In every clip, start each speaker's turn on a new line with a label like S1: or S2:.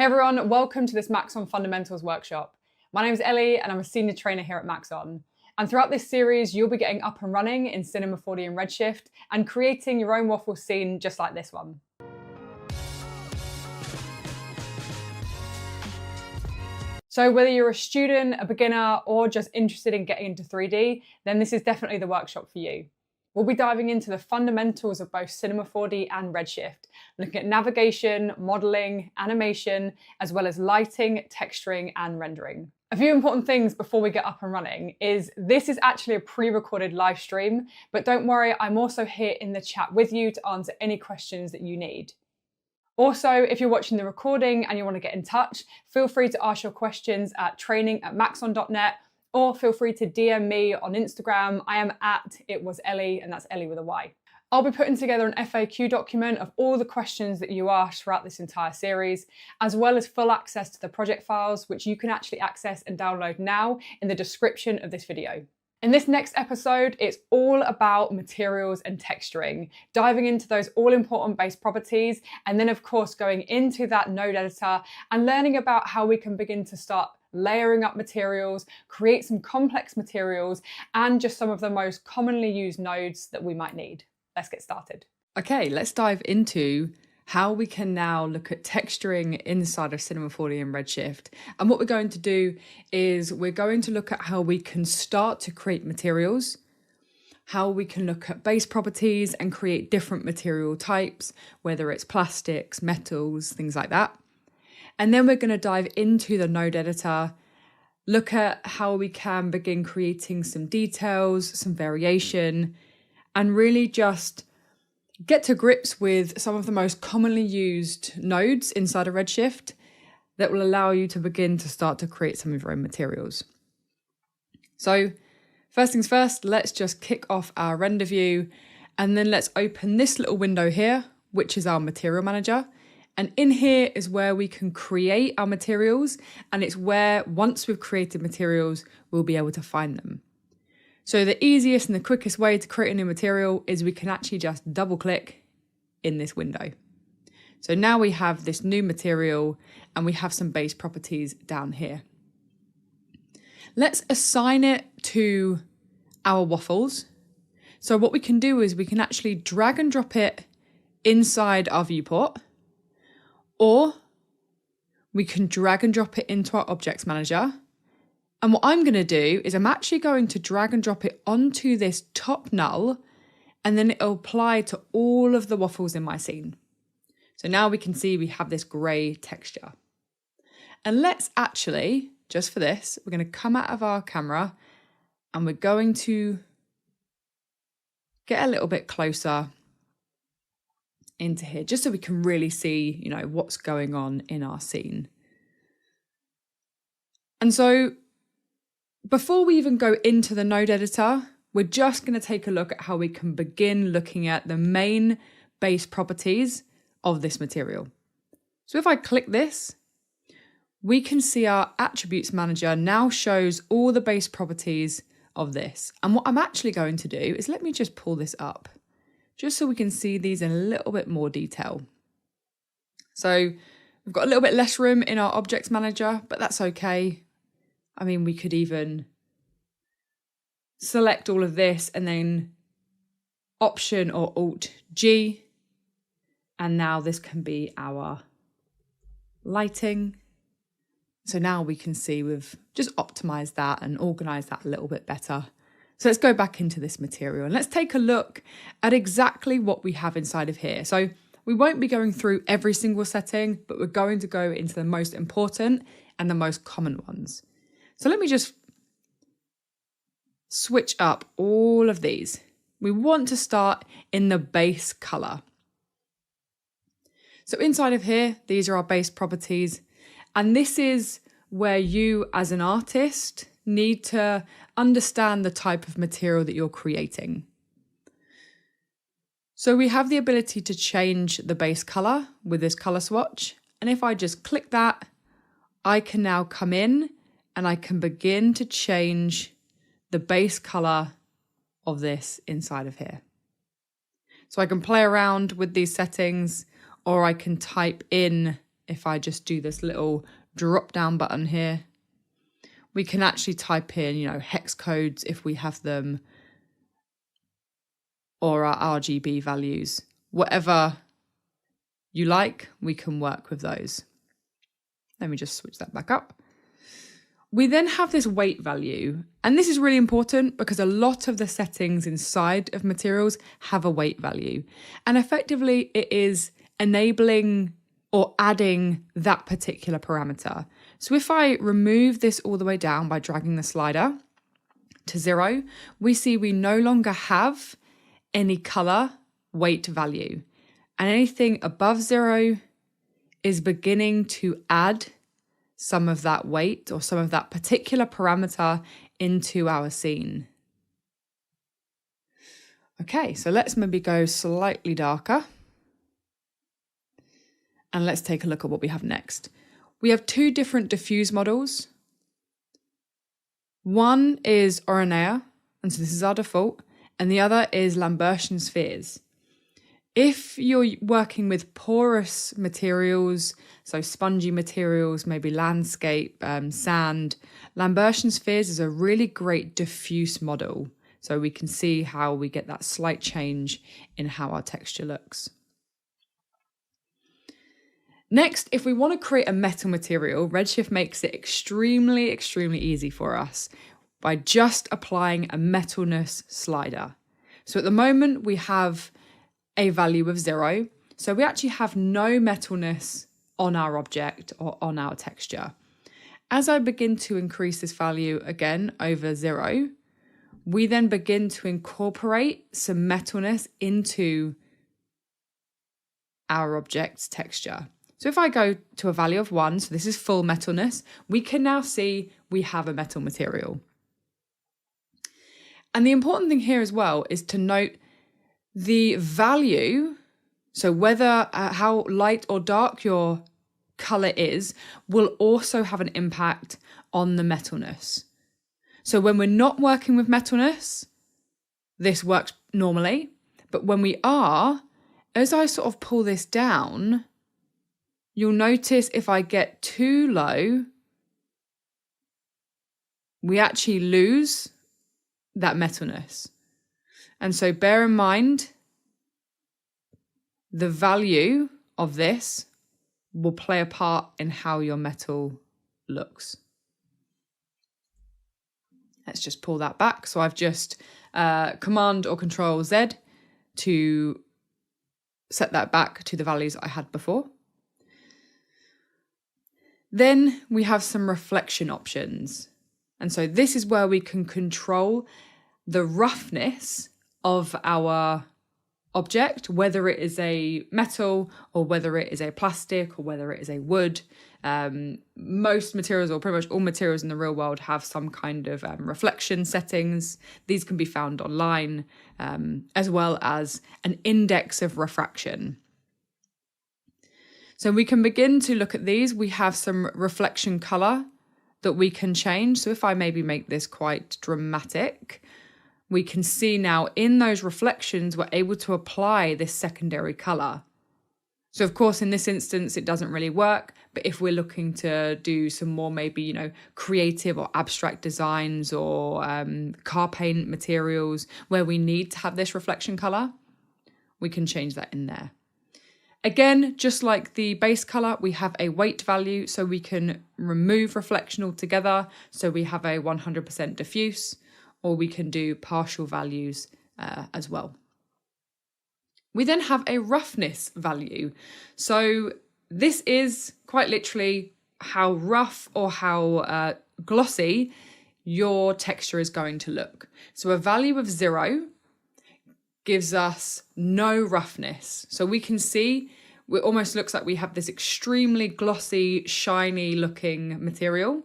S1: Hey everyone, welcome to this Maxon Fundamentals workshop. My name is Ellie and I'm a senior trainer here at Maxon. And throughout this series, you'll be getting up and running in Cinema 4D and Redshift and creating your own Waffles scene just like this one. So whether you're a student, a beginner, or just interested in getting into 3D, then this is definitely the workshop for you. We'll be diving into the fundamentals of both Cinema 4D and Redshift, looking at navigation, modeling, animation, as well as lighting, texturing, and rendering. A few important things before we get up and running is this is actually a pre-recorded live stream, but don't worry, I'm also here in the chat with you to answer any questions that you need. Also, if you're watching the recording and you want to get in touch, feel free to ask your questions at training@maxon.net, or feel free to DM me on Instagram. I am at itwasellie, and that's Ellie with a Y. I'll be putting together an FAQ document of all the questions that you asked throughout this entire series, as well as full access to the project files, which you can actually access and download now in the description of this video. In this next episode, it's all about materials and texturing, diving into those all-important base properties, and then of course going into that node editor and learning about how we can begin to start layering up materials, create some complex materials, and just some of the most commonly used nodes that we might need. Let's get started.
S2: Okay, let's dive into how we can now look at texturing inside of Cinema 4D and Redshift. And what we're going to do is we're going to look at how we can start to create materials, how we can look at base properties and create different material types, whether it's plastics, metals, things like that. And then we're going to dive into the node editor, look at how we can begin creating some details, some variation, and really just get to grips with some of the most commonly used nodes inside of Redshift that will allow you to begin to start to create some of your own materials. So first things first, let's just kick off our render view, and then let's open this little window here, which is our material manager. And in here is where we can create our materials, and it's where, once we've created materials, we'll be able to find them. So the easiest and the quickest way to create a new material is we can actually just double click in this window. So now we have this new material and we have some base properties down here. Let's assign it to our waffles. So what we can do is we can actually drag and drop it inside our viewport, or we can drag and drop it into our objects manager. And what I'm going to do is I'm actually going to drag and drop it onto this top null, and then it'll apply to all of the waffles in my scene. So now we can see we have this grey texture. And let's actually, just for this, we're going to come out of our camera and we're going to get a little bit closer into here, just so we can really see, what's going on in our scene. And so before we even go into the node editor, we're just going to take a look at how we can begin looking at the main base properties of this material. So if I click this, we can see our attributes manager now shows all the base properties of this. And what I'm actually going to do is let me just pull this up, just so we can see these in a little bit more detail. So we've got a little bit less room in our objects manager, but that's okay. I mean, we could even select all of this and then Option or Alt G. And now this can be our lighting. So now we can see we've just optimized that and organized that a little bit better. So let's go back into this material and let's take a look at exactly what we have inside of here. So we won't be going through every single setting, but we're going to go into the most important and the most common ones. So let me just switch up all of these. We want to start in the base color. So inside of here, these are our base properties. And this is where you as an artist need to understand the type of material that you're creating. So we have the ability to change the base color with this color swatch. And if I just click that, I can now come in and I can begin to change the base color of this inside of here. So I can play around with these settings, or I can type in if I just do this little drop down button here, we can actually type in, hex codes if we have them, or our RGB values. Whatever you like, we can work with those. Let me just switch that back up. We then have this weight value, and this is really important because a lot of the settings inside of materials have a weight value, and effectively it is enabling or adding that particular parameter. So if I remove this all the way down by dragging the slider to 0, we see we no longer have any color weight value, and anything above 0 is beginning to add some of that weight or some of that particular parameter into our scene. Okay, so let's maybe go slightly darker. And let's take a look at what we have next. We have 2 different diffuse models. One is Oronea, and so this is our default, and the other is Lambertian spheres. If you're working with porous materials, so spongy materials, maybe landscape, sand, Lambertian spheres is a really great diffuse model. So we can see how we get that slight change in how our texture looks. Next, if we want to create a metal material, Redshift makes it extremely, extremely easy for us by just applying a metalness slider. So at the moment we have a value of 0. So we actually have no metalness on our object or on our texture. As I begin to increase this value again over 0, we then begin to incorporate some metalness into our object's texture. So if I go to a value of 1, so this is full metalness, we can now see we have a metal material. And the important thing here as well is to note the value, so whether how light or dark your color is, will also have an impact on the metalness. So when we're not working with metalness, this works normally, but when we are, as I sort of pull this down, you'll notice if I get too low, we actually lose that metalness. And so bear in mind, the value of this will play a part in how your metal looks. Let's just pull that back. So I've just Command or Control Z to set that back to the values I had before. Then we have some reflection options. And so this is where we can control the roughness of our object, whether it is a metal or whether it is a plastic or whether it is a wood. Most materials, or pretty much all materials in the real world, have some kind of reflection settings. These can be found online, as well as an index of refraction. So we can begin to look at these. We have some reflection color that we can change. So if I maybe make this quite dramatic, we can see now in those reflections, we're able to apply this secondary color. So of course, in this instance, it doesn't really work. But if we're looking to do some more, maybe, creative or abstract designs or car paint materials where we need to have this reflection color, we can change that in there. Again, just like the base color, we have a weight value, so we can remove reflection altogether. So we have a 100% diffuse, or we can do partial values as well. We then have a roughness value. So this is quite literally how rough or how glossy your texture is going to look. So a value of 0 gives us no roughness. So we can see it almost looks like we have this extremely glossy, shiny looking material,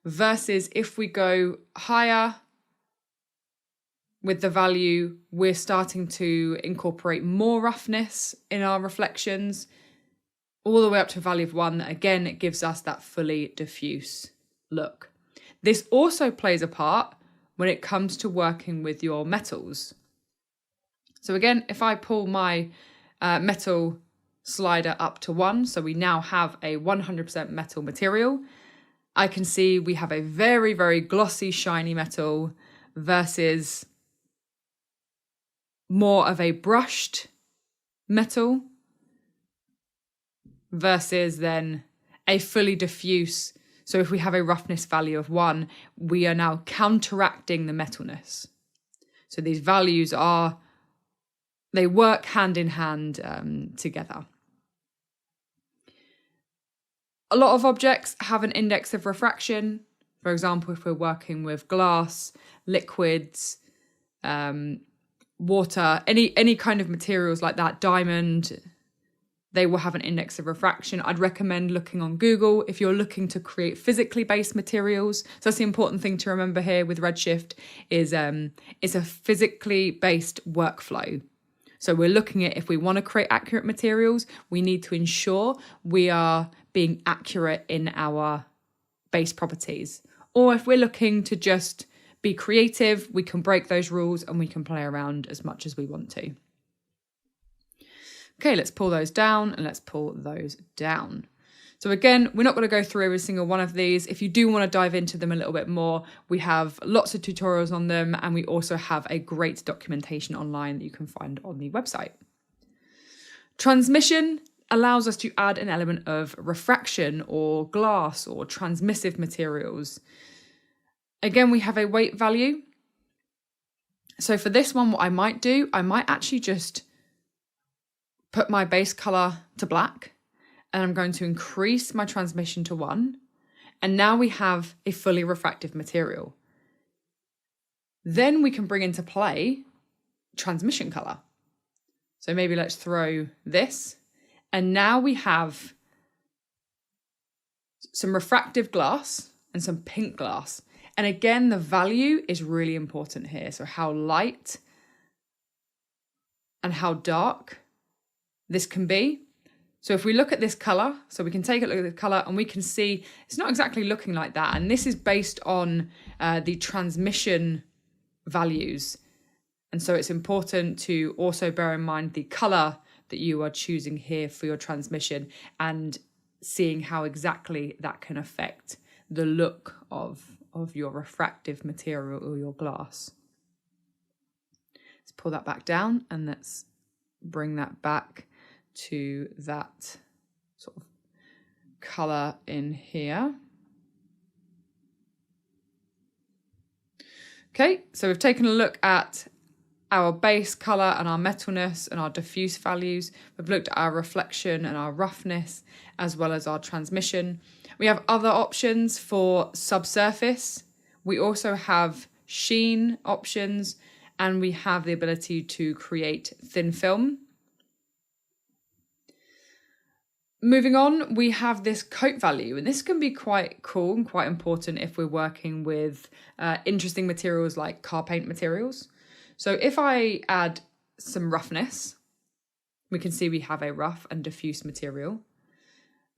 S2: versus if we go higher with the value, we're starting to incorporate more roughness in our reflections, all the way up to a value of 1. Again, it gives us that fully diffuse look. This also plays a part when it comes to working with your metals. So again, if I pull my metal slider up to 1. So we now have a 100% metal material. I can see we have a very, very glossy, shiny metal versus more of a brushed metal versus then a fully diffuse. So if we have a roughness value of 1, we are now counteracting the metalness. So these values they work hand in hand together. A lot of objects have an index of refraction. For example, if we're working with glass, liquids, water, any kind of materials like that, diamond, they will have an index of refraction. I'd recommend looking on Google if you're looking to create physically based materials. So that's the important thing to remember here with Redshift is it's a physically based workflow. So we're looking at if we want to create accurate materials, we need to ensure we are being accurate in our base properties. Or if we're looking to just be creative, we can break those rules and we can play around as much as we want to. Okay, let's pull those down and let's pull those down. So again, we're not going to go through every single one of these. If you do want to dive into them a little bit more, we have lots of tutorials on them, and we also have a great documentation online that you can find on the website. Transmission allows us to add an element of refraction or glass or transmissive materials. Again, we have a weight value. So for this one, what I might do, I might actually just put my base color to black, and I'm going to increase my transmission to 1. And now we have a fully refractive material. Then we can bring into play transmission color. So maybe let's throw this. And now we have some refractive glass and some pink glass. And again, the value is really important here. So how light and how dark this can be. So if we look at this color, so we can take a look at the color and we can see it's not exactly looking like that. And this is based on the transmission values. And so it's important to also bear in mind the color that you are choosing here for your transmission and seeing how exactly that can affect the look of your refractive material or your glass. Let's pull that back down and let's bring that back to that sort of color in here. Okay, so we've taken a look at our base color and our metalness and our diffuse values. We've looked at our reflection and our roughness, as well as our transmission. We have other options for subsurface. We also have sheen options, and we have the ability to create thin film. Moving on, we have this coat value, and this can be quite cool and quite important if we're working with interesting materials like car paint materials. So if I add some roughness, we can see we have a rough and diffuse material.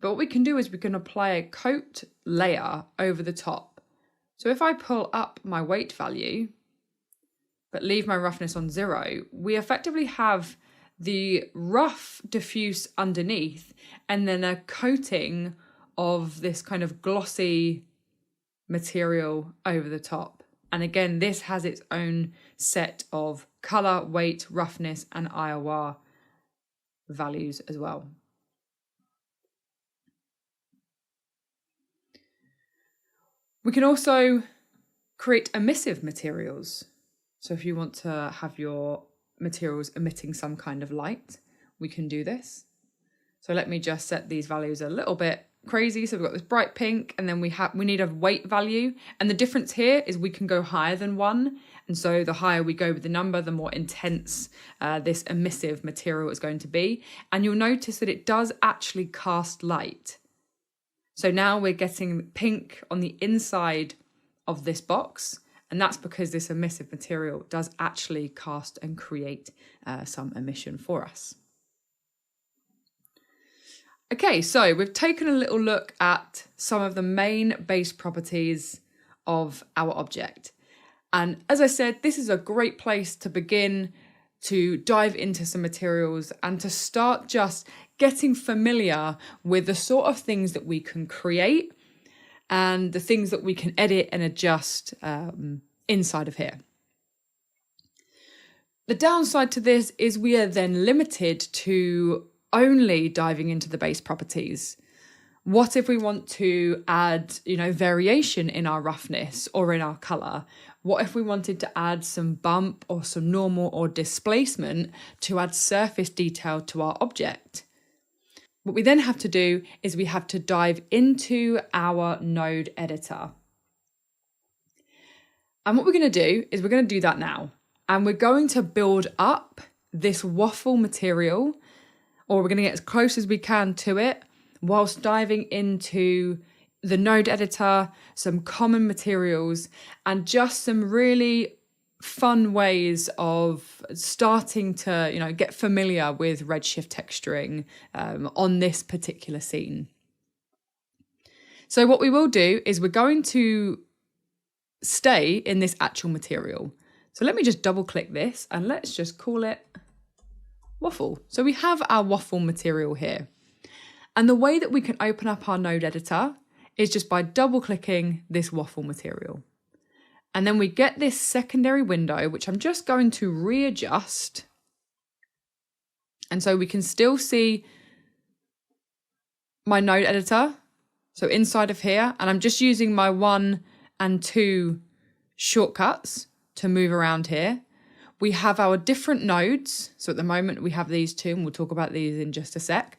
S2: But what we can do is we can apply a coat layer over the top. So if I pull up my weight value, but leave my roughness on 0, we effectively have the rough diffuse underneath and then a coating of this kind of glossy material over the top. And again, this has its own set of color, weight, roughness, and IOR values as well. We can also create emissive materials. So if you want to have your materials emitting some kind of light, we can do this. So let me just set these values a little bit crazy. So we've got this bright pink, and then we need a weight value. And the difference here is we can go higher than 1. And so the higher we go with the number, the more intense this emissive material is going to be. And you'll notice that it does actually cast light. So now we're getting pink on the inside of this box. And that's because this emissive material does actually cast and create some emission for us. Okay, so we've taken a little look at some of the main base properties of our object. And as I said, this is a great place to begin to dive into some materials and to start just getting familiar with the sort of things that we can create and the things that we can edit and adjust inside of here. The downside to this is we are then limited to only diving into the base properties. What if we want to add, variation in our roughness or in our color? What if we wanted to add some bump or some normal or displacement to add surface detail to our object? What we then have to do is we have to dive into our node editor. And what we're going to do is we're going to do that now. And we're going to build up this waffle material, or we're going to get as close as we can to it, whilst diving into the node editor, some common materials, and just some really fun ways of starting to, get familiar with Redshift texturing on this particular scene. So what we will do is we're going to stay in this actual material. So let me just double click this and let's just call it waffle. So we have our waffle material here. And the way that we can open up our node editor is just by double clicking this waffle material. And then we get this secondary window, which I'm just going to readjust. And so we can still see my node editor. So inside of here, and I'm just using my 1 and 2 shortcuts to move around here. We have our different nodes. So at the moment we have these two, and we'll talk about these in just a sec.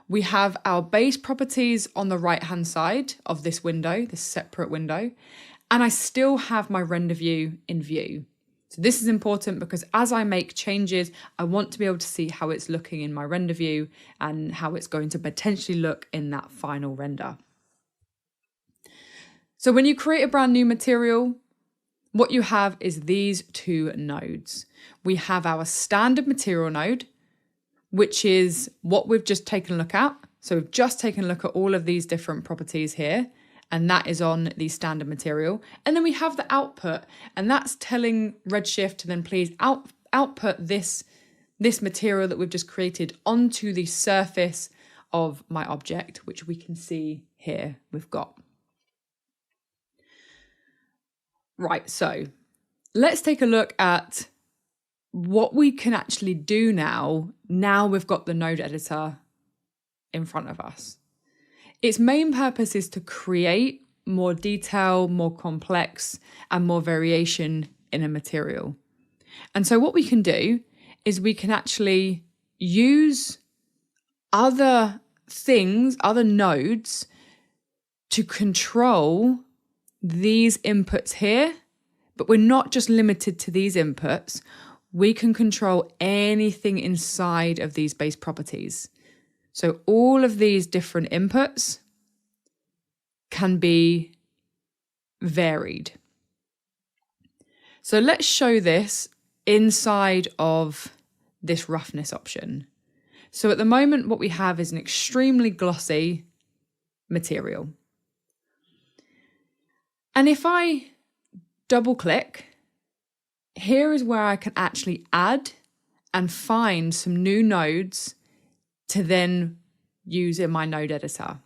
S2: We have our base properties on the right-hand side of this window, this separate window, and I still have my render view in view. So this is important because as I make changes, I want to be able to see how it's looking in my render view and how it's going to potentially look in that final render. So when you create a brand new material, what you have is these two nodes. We have our standard material node, which is what we've just taken a look at. So we've just taken a look at all of these different properties here, and that is on the standard material. And then we have the output, and that's telling Redshift to then please output this material that we've just created onto the surface of my object, which we can see here we've got. Right, so let's take a look at what we can actually do now we've got the node editor in front of us. Its main purpose is to create more detail, more complex, and more variation in a material. And so what we can do is we can actually use other things, other nodes, to control these inputs here, but we're not just limited to these inputs. We can control anything inside of these base properties. So all of these different inputs can be varied. So let's show this inside of this roughness option. So at the moment, what we have is an extremely glossy material. And if I double click, here is where I can actually add and find some new nodes to then use in my node editor.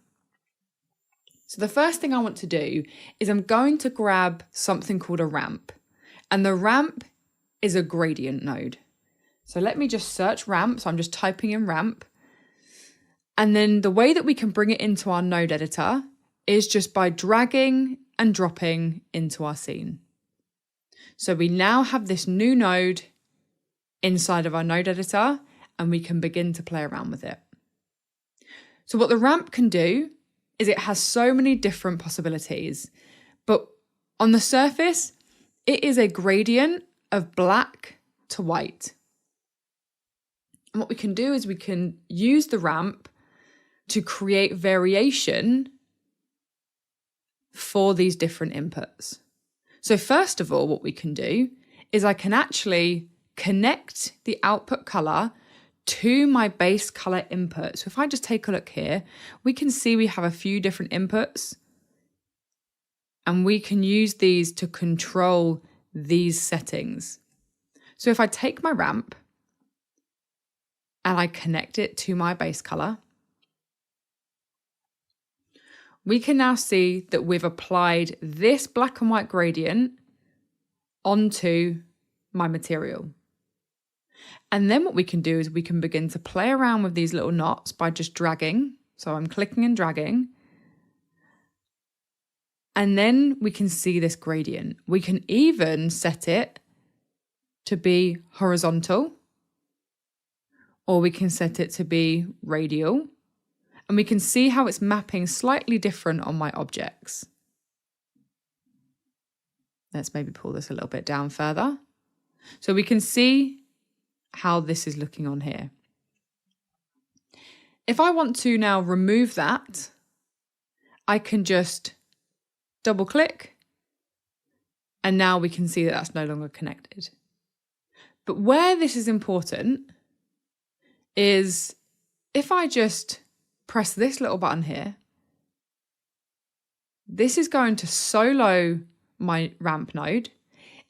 S2: So the first thing I want to do is I'm going to grab something called a ramp. And the ramp is a gradient node. So let me just search ramp. So I'm just typing in ramp. And then the way that we can bring it into our node editor is just by dragging and dropping into our scene. So we now have this new node inside of our node editor, and we can begin to play around with it. So what the ramp can do is it has so many different possibilities, but on the surface, it is a gradient of black to white. And what we can do is we can use the ramp to create variation for these different inputs. So first of all, what we can do is I can actually connect the output color to my base color input. So if I just take a look here, we can see we have a few different inputs, and we can use these to control these settings. So if I take my ramp and I connect it to my base color, we can now see that we've applied this black and white gradient onto my material. And then what we can do is we can begin to play around with these little knots by just dragging. So I'm clicking and dragging. And then we can see this gradient. We can even set it to be horizontal, or we can set it to be radial. And we can see how it's mapping slightly different on my objects. Let's maybe pull this a little bit down further. So we can see how this is looking on here. If I want to now remove that, I can just double click, and now we can see that that's no longer connected. But where this is important is if I just press this little button here, this is going to solo my ramp node.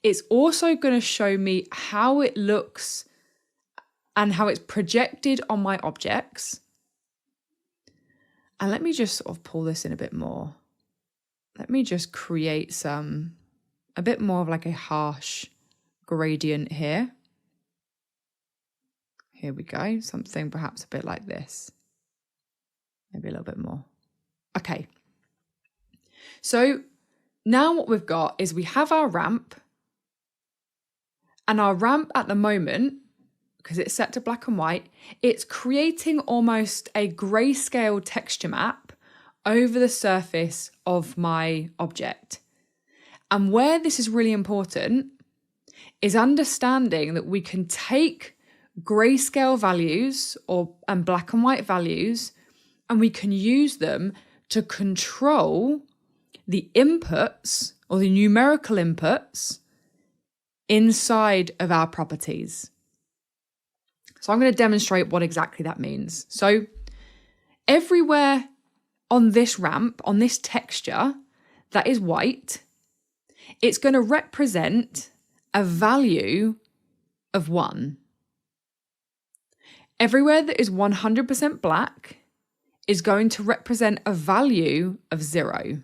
S2: It's also going to show me how it looks and how it's projected on my objects. And let me just sort of pull this in a bit more. Let me just create a bit more of like a harsh gradient here. Here we go, something perhaps a bit like this. Maybe a little bit more. Okay. So now what we've got is we have our ramp, and our ramp at the moment, because it's set to black and white, it's creating almost a grayscale texture map over the surface of my object. And where this is really important is understanding that we can take grayscale values and black and white values, and we can use them to control the inputs or the numerical inputs inside of our properties. So I'm going to demonstrate what exactly that means. So everywhere on this ramp, on this texture that is white, it's going to represent a value of 1. Everywhere that is 100% black is going to represent a value of 0.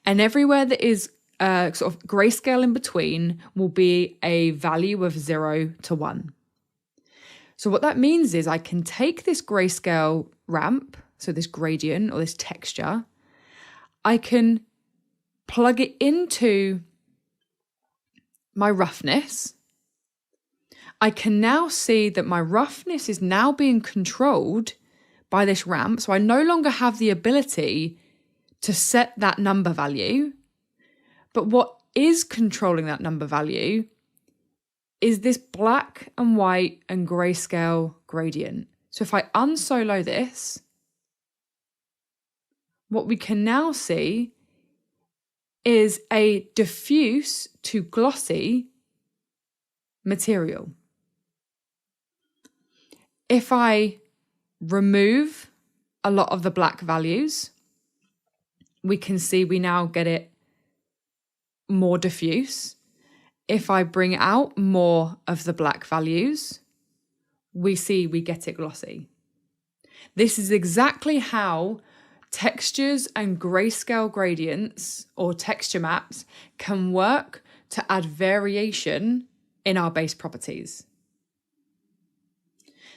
S2: And everywhere that is sort of grayscale in between will be a value of 0 to 1. So what that means is I can take this grayscale ramp, so this gradient or this texture, I can plug it into my roughness. I can now see that my roughness is now being controlled by this ramp. So I no longer have the ability to set that number value. But what is controlling that number value is this black and white and grayscale gradient. So if I unsolo this, what we can now see is a diffuse to glossy material. If I remove a lot of the black values, we can see we now get it more diffuse. If I bring out more of the black values, we get it glossy. This is exactly how textures and grayscale gradients or texture maps can work to add variation in our base properties.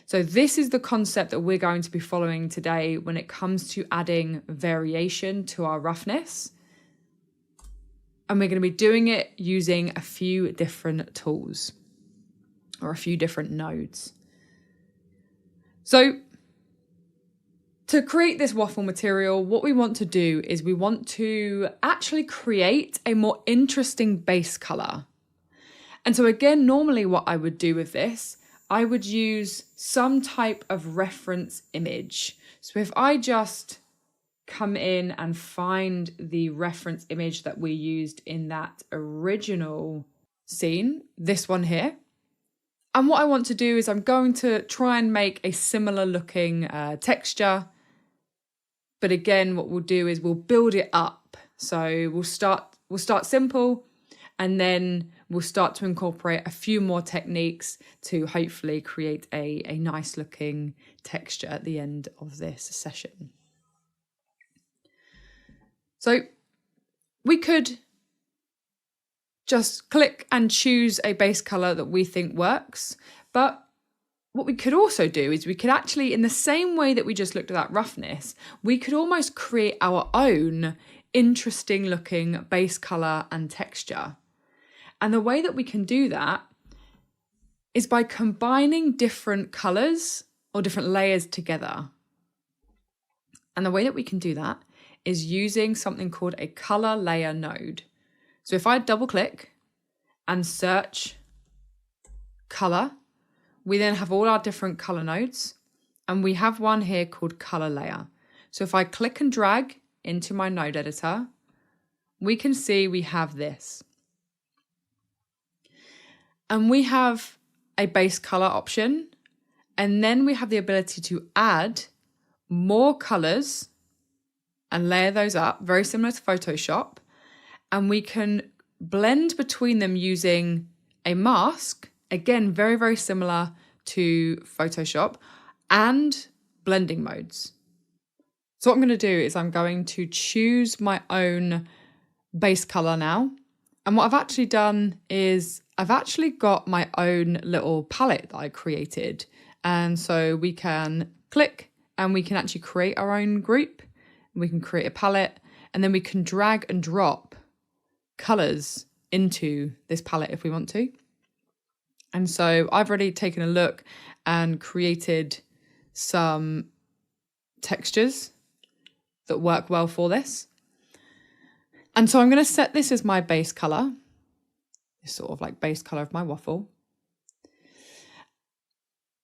S2: So this is the concept that we're going to be following today when it comes to adding variation to our roughness. And we're going to be doing it using a few different tools or a few different nodes. So to create this waffle material, what we want to do is we want to actually create a more interesting base color. And so again, normally what I would do with this, I would use some type of reference image. So if I just come in and find the reference image that we used in that original scene, this one here. And what I want to do is I'm going to try and make a similar looking texture. But again, what we'll do is we'll build it up. So we'll start simple, and then we'll start to incorporate a few more techniques to hopefully create a nice looking texture at the end of this session. So we could just click and choose a base color that we think works. But what we could also do is we could actually, in the same way that we just looked at that roughness, we could almost create our own interesting looking base color and texture. And the way that we can do that is by combining different colors or different layers together. And the way that we can do that is using something called a color layer node. So if I double click and search color, we then have all our different color nodes, and we have one here called color layer. So if I click and drag into my node editor, we can see we have this. And we have a base color option, and then we have the ability to add more colors and layer those up, very similar to Photoshop. And we can blend between them using a mask, again, very, very similar to Photoshop, and blending modes. So what I'm going to do is I'm going to choose my own base color now. And what I've actually done is I've actually got my own little palette that I created. And so we can click and we can actually create our own group. We can create a palette, and then we can drag and drop colors into this palette if we want to. And so I've already taken a look and created some textures that work well for this. And so I'm going to set this as my base color, this sort of like base color of my waffle.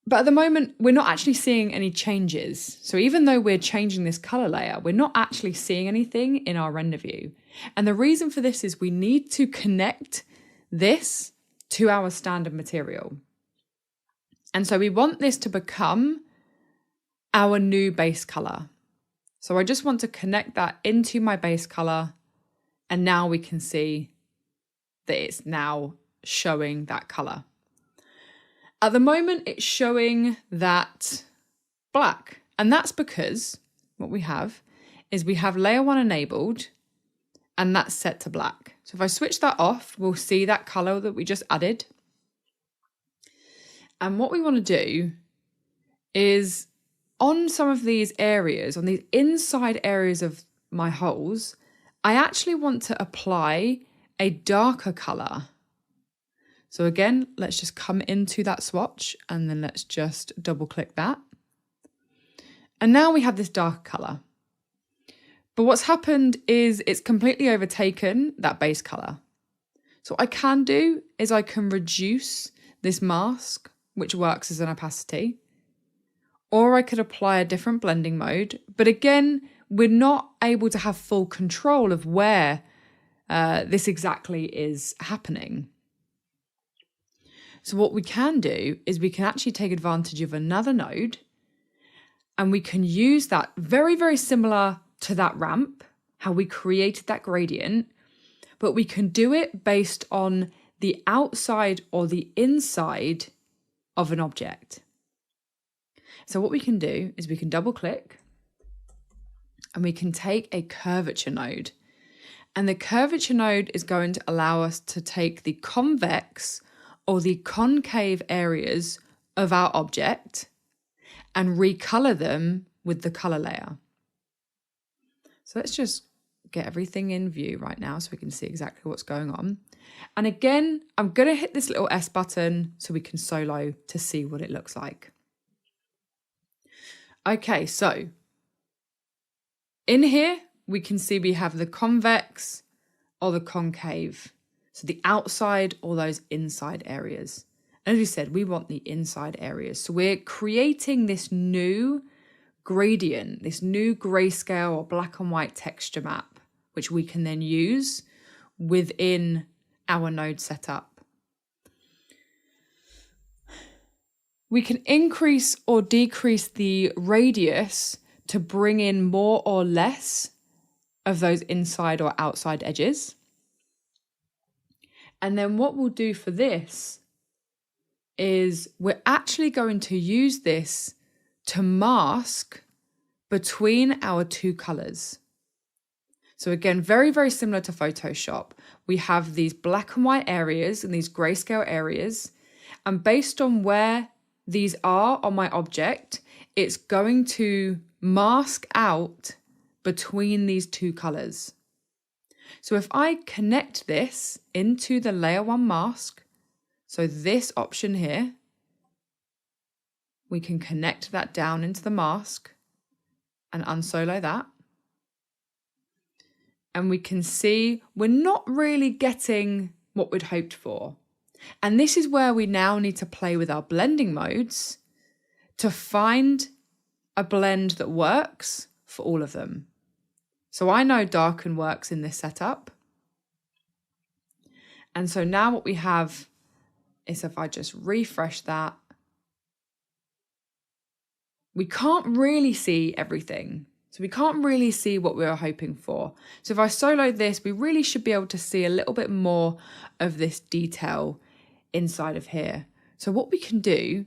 S2: But at the moment, we're not actually seeing any changes. So even though we're changing this color layer, we're not actually seeing anything in our render view. And the reason for this is we need to connect this to our standard material. And so we want this to become our new base color. So I just want to connect that into my base color. And now we can see that it's now showing that color. At the moment, it's showing that black. And that's because what we have is we have layer 1 enabled, and that's set to black. So if I switch that off, we'll see that color that we just added. And what we want to do is on some of these areas, on these inside areas of my holes, I actually want to apply a darker color. So again, let's just come into that swatch and then let's just double click that. And now we have this dark color. But what's happened is it's completely overtaken that base color. So what I can do is I can reduce this mask, which works as an opacity, or I could apply a different blending mode. But again, we're not able to have full control of where this exactly is happening. So what we can do is we can actually take advantage of another node, and we can use that very, very similar to that ramp, how we created that gradient, but we can do it based on the outside or the inside of an object. So what we can do is we can double click and we can take a curvature node. And the curvature node is going to allow us to take the convex or the concave areas of our object and recolor them with the color layer. So let's just get everything in view right now so we can see exactly what's going on. And again, I'm going to hit this little S button so we can solo to see what it looks like. Okay, so in here, we can see we have the convex or the concave. So the outside or those inside areas. And as we said, we want the inside areas. So we're creating this new gradient, this new grayscale or black and white texture map, which we can then use within our node setup. We can increase or decrease the radius to bring in more or less of those inside or outside edges. And then what we'll do for this is we're actually going to use this to mask between our two colors. So again, very, very similar to Photoshop. We have these black and white areas and these grayscale areas. And based on where these are on my object, it's going to mask out between these two colors. So if I connect this into the layer 1 mask, so this option here, we can connect that down into the mask and unsolo that. And we can see we're not really getting what we'd hoped for. And this is where we now need to play with our blending modes to find a blend that works for all of them. So I know darken works in this setup. And so now what we have is, if I just refresh that, we can't really see everything. So we can't really see what we were hoping for. So if I solo this, we really should be able to see a little bit more of this detail inside of here. So what we can do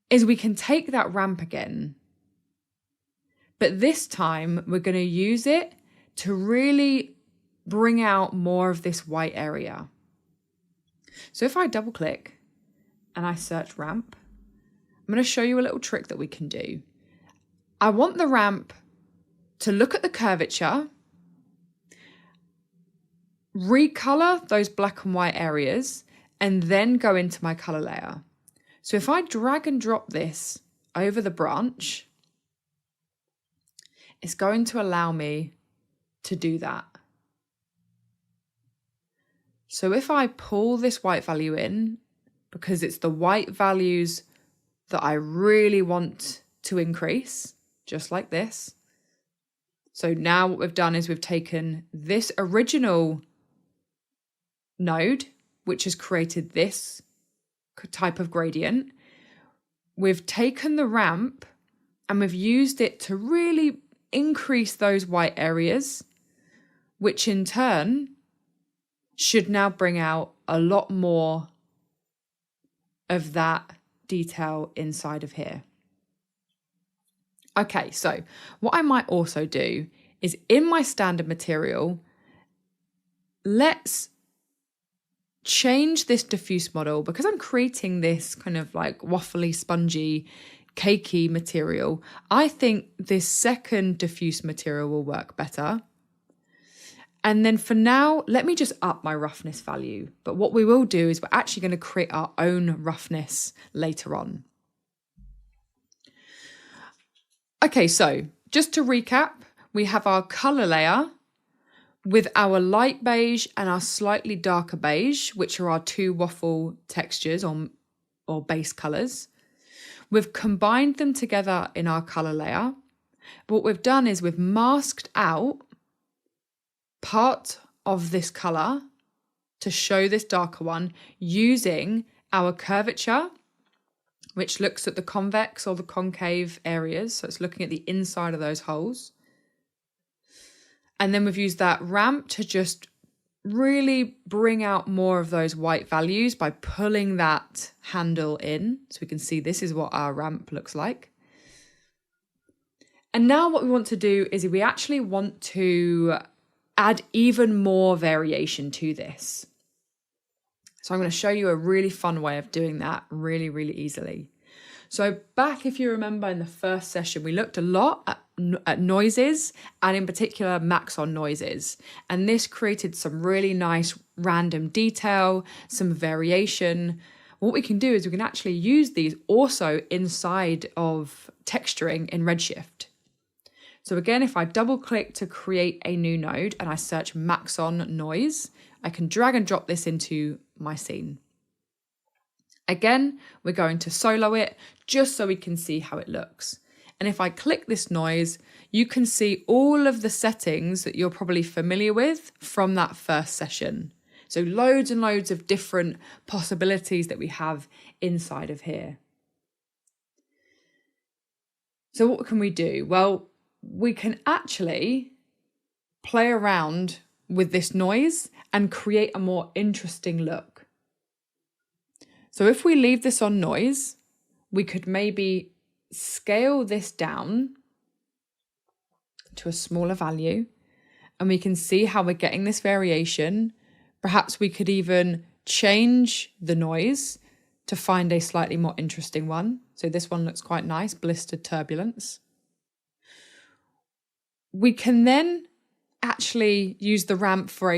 S2: is we can take that ramp again, but this time we're going to use it to really bring out more of this white area. So if I double click and I search ramp, I'm going to show you a little trick that we can do. I want the ramp to look at the curvature, recolor those black and white areas, and then go into my color layer. So if I drag and drop this over the branch, it's going to allow me to do that. So if I pull this white value in, because it's the white values that I really want to increase, just like this. So now what we've done is we've taken this original node, which has created this type of gradient. We've taken the ramp and we've used it to really increase those white areas, which in turn should now bring out a lot more of that detail inside of here. Okay, so what I might also do is in my standard material, let's change this diffuse model, because I'm creating this kind of like waffly, spongy, cakey material. I think this second diffuse material will work better. And then for now, let me just up my roughness value. But what we will do is we're actually going to create our own roughness later on. Okay, so just to recap, we have our color layer with our light beige and our slightly darker beige, which are our two waffle textures or base colors. We've combined them together in our color layer. But what we've done is we've masked out part of this color to show this darker one using our curvature, which looks at the convex or the concave areas. So it's looking at the inside of those holes. And then we've used that ramp to just really bring out more of those white values by pulling that handle in. So we can see this is what our ramp looks like. And now what we want to do is we actually want to add even more variation to this. So I'm going to show you a really fun way of doing that really, really easily. So back, if you remember in the first session, we looked a lot at noises and in particular Maxon noises. And this created some really nice random detail, some variation. What we can do is we can actually use these also inside of texturing in Redshift. So again, if I double click to create a new node and I search Maxon noise, I can drag and drop this into my scene. Again, we're going to solo it just so we can see how it looks. And if I click this noise, you can see all of the settings that you're probably familiar with from that first session. So loads and loads of different possibilities that we have inside of here. So what can we do? Well, we can actually play around with this noise and create a more interesting look. So if we leave this on noise, we could maybe scale this down to a smaller value, and we can see how we're getting this variation. Perhaps we could even change the noise to find a slightly more interesting one. So this one looks quite nice, blistered turbulence. We can then actually use the ramp for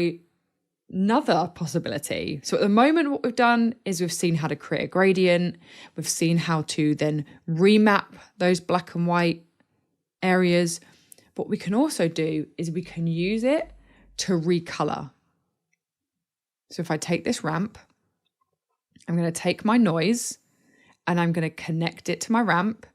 S2: another possibility. So at the moment, what we've done is we've seen how to create a gradient. We've seen how to then remap those black and white areas. What we can also do is we can use it to recolor. So if I take this ramp, I'm going to take my noise and I'm going to connect it to my ramp,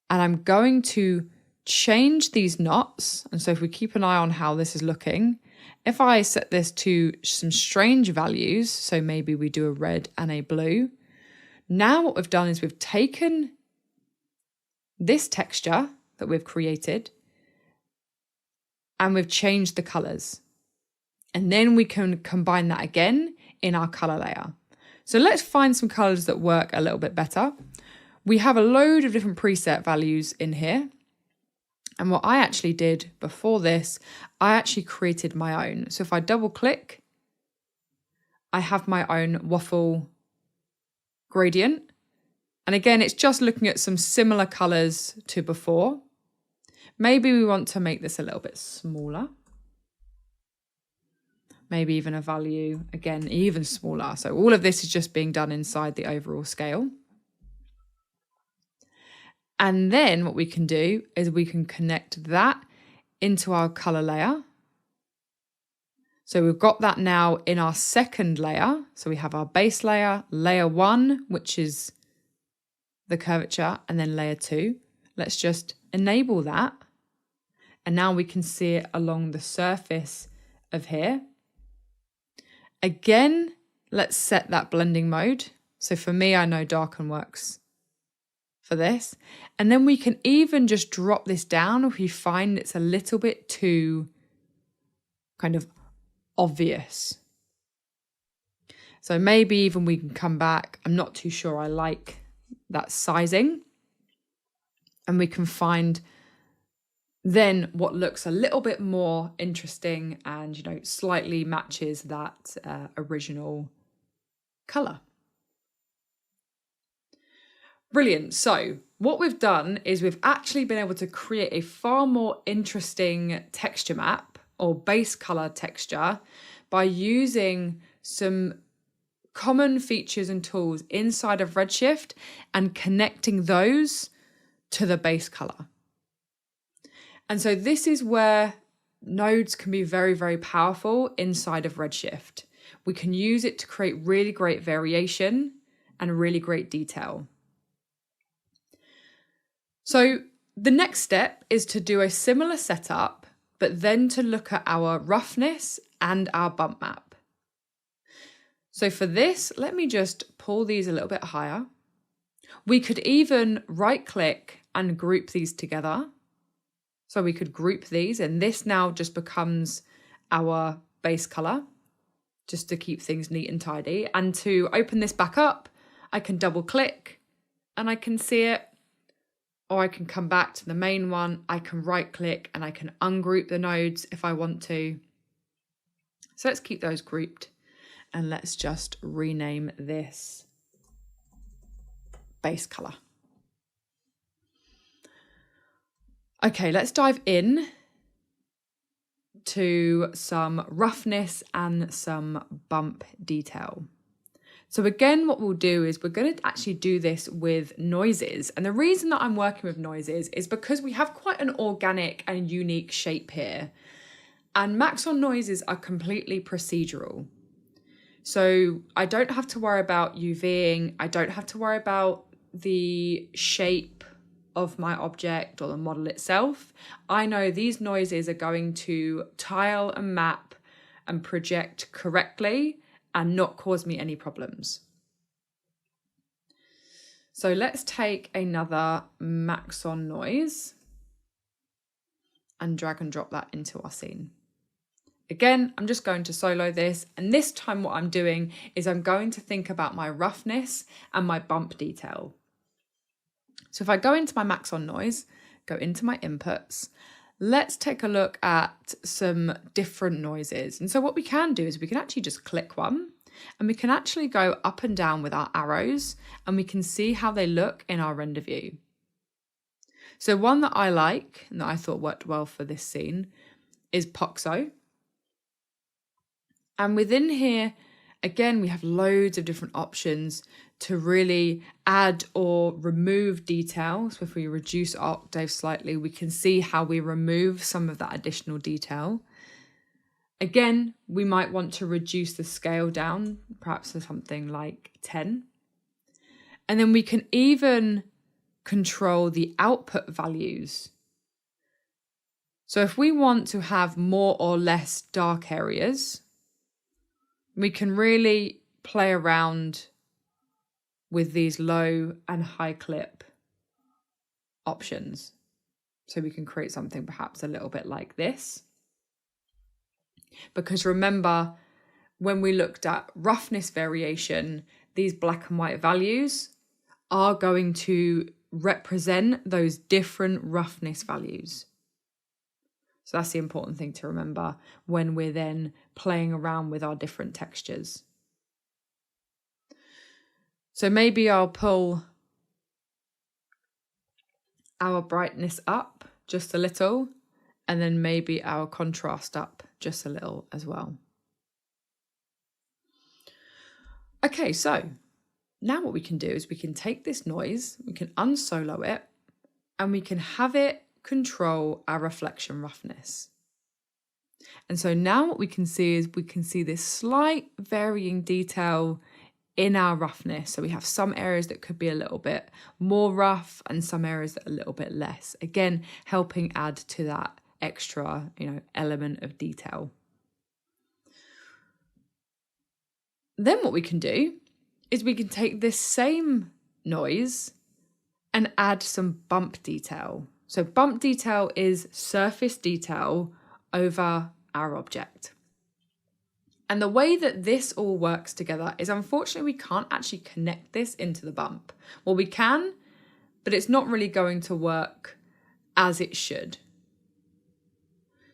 S2: and I'm going to change these knots. And so if we keep an eye on how this is looking, if I set this to some strange values, so maybe we do a red and a blue, now what we've done is we've taken this texture that we've created and we've changed the colors. And then we can combine that again in our color layer. So let's find some colors that work a little bit better. We have a load of different preset values in here. And what I actually did before this, I actually created my own. So if I double click, I have my own waffle gradient. And again, it's just looking at some similar colors to before. Maybe we want to make this a little bit smaller. Maybe even a value, again, even smaller. So all of this is just being done inside the overall scale. And then what we can do is we can connect that into our color layer. So we've got that now in our second layer. So we have our base layer, layer 1, which is the curvature, and then layer 2. Let's just enable that. And now we can see it along the surface of here. Again, let's set that blending mode. So for me, I know darken works for this. And then we can even just drop this down if we find it's a little bit too kind of obvious. So maybe even we can come back. I'm not too sure I like that sizing. And we can find then what looks a little bit more interesting and, you know, slightly matches that original color. Brilliant. So what we've done is we've actually been able to create a far more interesting texture map or base color texture by using some common features and tools inside of Redshift and connecting those to the base color. And so this is where nodes can be very, very powerful inside of Redshift. We can use it to create really great variation and really great detail. So the next step is to do a similar setup, but then to look at our roughness and our bump map. So for this, let me just pull these a little bit higher. We could even right click and group these together. So we could group these, and this now just becomes our base color, just to keep things neat and tidy. And to open this back up, I can double click and I can see it, or I can come back to the main one. I can right click and I can ungroup the nodes if I want to. So let's keep those grouped and let's just rename this base color. Okay, let's dive in to some roughness and some bump detail. So again, what we'll do is we're going to actually do this with noises. And the reason that I'm working with noises is because we have quite an organic and unique shape here. And Maxon noises are completely procedural. So I don't have to worry about UVing. I don't have to worry about the shape of my object or the model itself. I know these noises are going to tile and map and project correctly and not cause me any problems. So let's take another Maxon noise and drag and drop that into our scene. Again, I'm just going to solo this, and this time what I'm doing is I'm going to think about my roughness and my bump detail. So if I go into my Maxon noise, go into my inputs, let's take a look at some different noises. And so what we can do is we can actually just click one, and we can actually go up and down with our arrows, and we can see how they look in our render view. So one that I like and that I thought worked well for this scene is Poxo. And within here, again, we have loads of different options to really add or remove detail. So if we reduce our octave slightly, we can see how we remove some of that additional detail. Again, we might want to reduce the scale down, perhaps to something like 10. And then we can even control the output values. So if we want to have more or less dark areas, we can really play around with these low and high clip options. So we can create something perhaps a little bit like this. Because remember, when we looked at roughness variation, these black and white values are going to represent those different roughness values. So that's the important thing to remember when we're then playing around with our different textures. So maybe I'll pull our brightness up just a little, and then maybe our contrast up just a little as well. Okay, so now what we can do is we can take this noise, we can unsolo it, and we can have it control our reflection roughness. And so now what we can see is we can see this slight varying detail in our roughness. So we have some areas that could be a little bit more rough and some areas that are a little bit less. Again, helping add to that extra, element of detail. Then what we can do is we can take this same noise and add some bump detail. So bump detail is surface detail over our object. And the way that this all works together is, unfortunately, we can't actually connect this into the bump. Well, we can, but it's not really going to work as it should.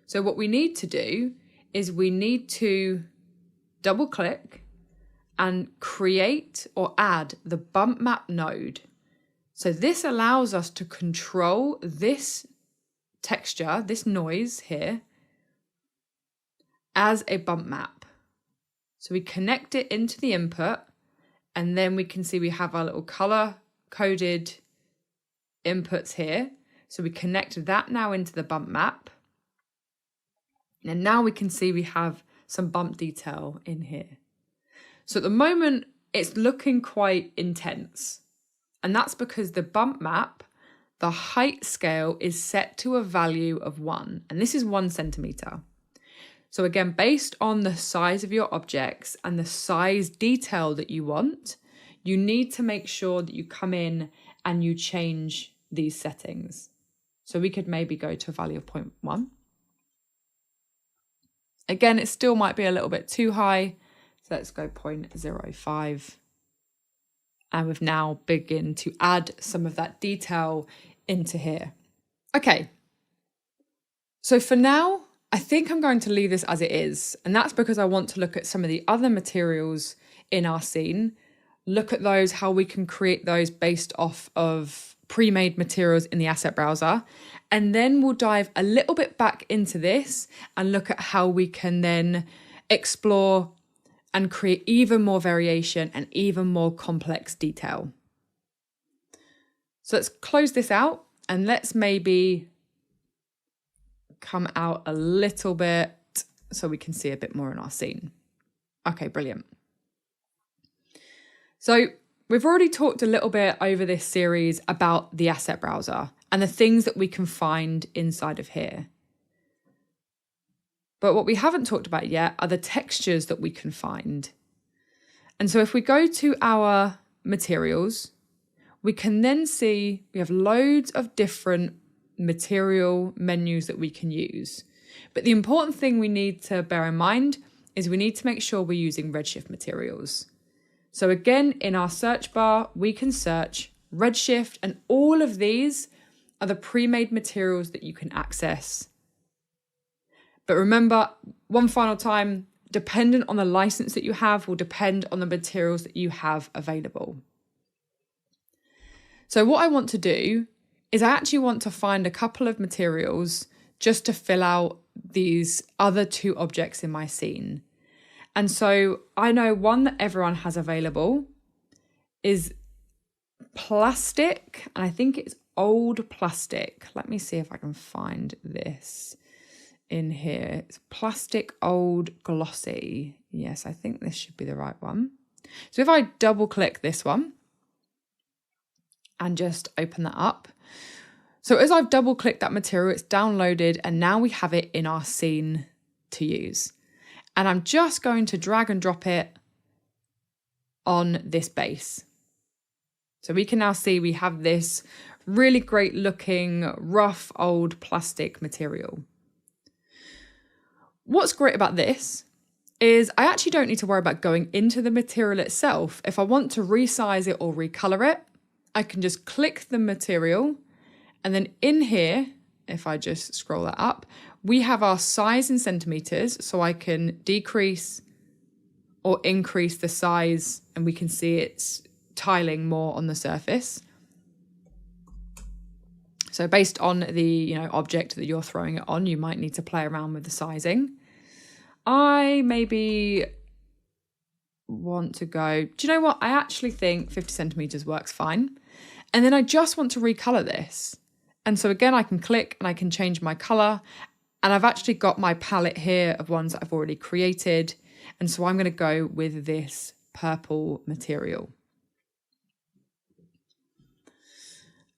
S2: So what we need to do is we need to double click and create or add the bump map node. So this allows us to control this texture, this noise here, as a bump map. So we connect it into the input, and then we can see we have our little color coded inputs here. So we connect that now into the bump map. And now we can see we have some bump detail in here. So at the moment, it's looking quite intense. And that's because the bump map, the height scale is set to a value of 1. And this is 1 centimeter. So again, based on the size of your objects and the size detail that you want, you need to make sure that you come in and you change these settings. So we could maybe go to a value of 0.1. Again, it still might be a little bit too high. So let's go 0.05. And we've now begun to add some of that detail into here. Okay. So for now, I think I'm going to leave this as it is. And that's because I want to look at some of the other materials in our scene, look at those, how we can create those based off of pre-made materials in the asset browser. And then we'll dive a little bit back into this and look at how we can then explore and create even more variation and even more complex detail. So let's close this out and let's maybe come out a little bit so we can see a bit more in our scene. Okay, brilliant. So we've already talked a little bit over this series about the asset browser and the things that we can find inside of here. But what we haven't talked about yet are the textures that we can find. And so if we go to our materials, we can then see we have loads of different material menus that we can use. But the important thing we need to bear in mind is we need to make sure we're using Redshift materials. So again, in our search bar, we can search Redshift, and all of these are the pre-made materials that you can access. But remember, one final time, dependent on the license that you have will depend on the materials that you have available. So what I want to do is I actually want to find a couple of materials just to fill out these other two objects in my scene. And so I know one that everyone has available is plastic, and I think it's old plastic. Let me see if I can find this in here. It's plastic old glossy. Yes, I think this should be the right one. So if I double click this one and just open that up. So as I've double clicked that material, it's downloaded, and now we have it in our scene to use. And I'm just going to drag and drop it on this base. So we can now see we have this really great looking rough old plastic material. What's great about this is I actually don't need to worry about going into the material itself. If I want to resize it or recolor it, I can just click the material, and then in here, if I just scroll that up, we have our size in centimeters, so I can decrease or increase the size, and we can see it's tiling more on the surface. So based on the object that you're throwing it on, you might need to play around with the sizing. I maybe want to go, do you know what? I actually think 50 centimeters works fine. And then I just want to recolor this. And so again, I can click and I can change my color. And I've actually got my palette here of ones that I've already created. And so I'm going to go with this purple material.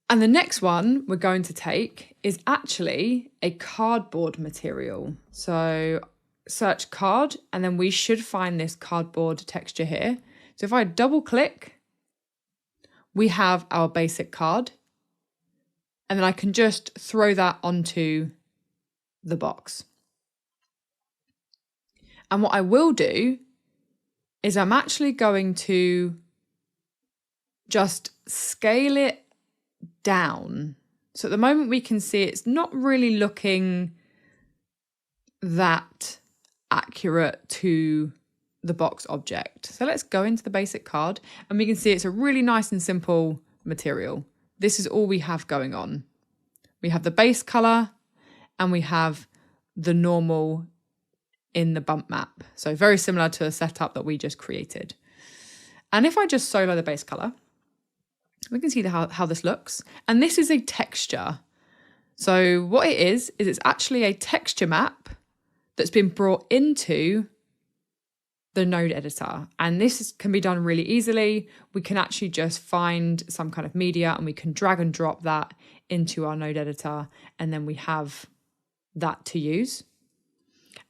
S2: And the next one we're going to take is actually a cardboard material. So search card, and then we should find this cardboard texture here. So if I double click, we have our basic card, and then I can just throw that onto the box. And what I will do is I'm actually going to just scale it down. So at the moment we can see it's not really looking that accurate to the box object. So let's go into the basic card, and we can see it's a really nice and simple material. This is all we have going on. We have the base color and we have the normal in the bump map. So very similar to a setup that we just created. And if I just solo the base color, we can see how this looks. And this is a texture. So what it is it's actually a texture map that's been brought into the node editor. And this can be done really easily. We can actually just find some kind of media and we can drag and drop that into our node editor. And then we have that to use.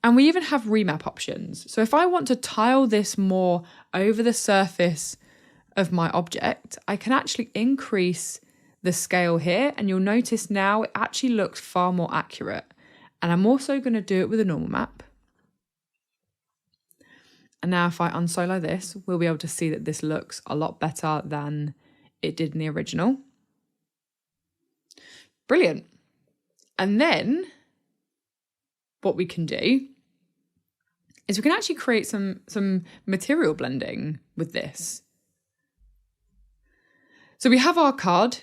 S2: And we even have remap options. So if I want to tile this more over the surface of my object, I can actually increase the scale here. And you'll notice now it actually looks far more accurate. And I'm also going to do it with a normal map. And now if I unsolo this, we'll be able to see that this looks a lot better than it did in the original. Brilliant. And then what we can do is we can actually create some material blending with this. So we have our card,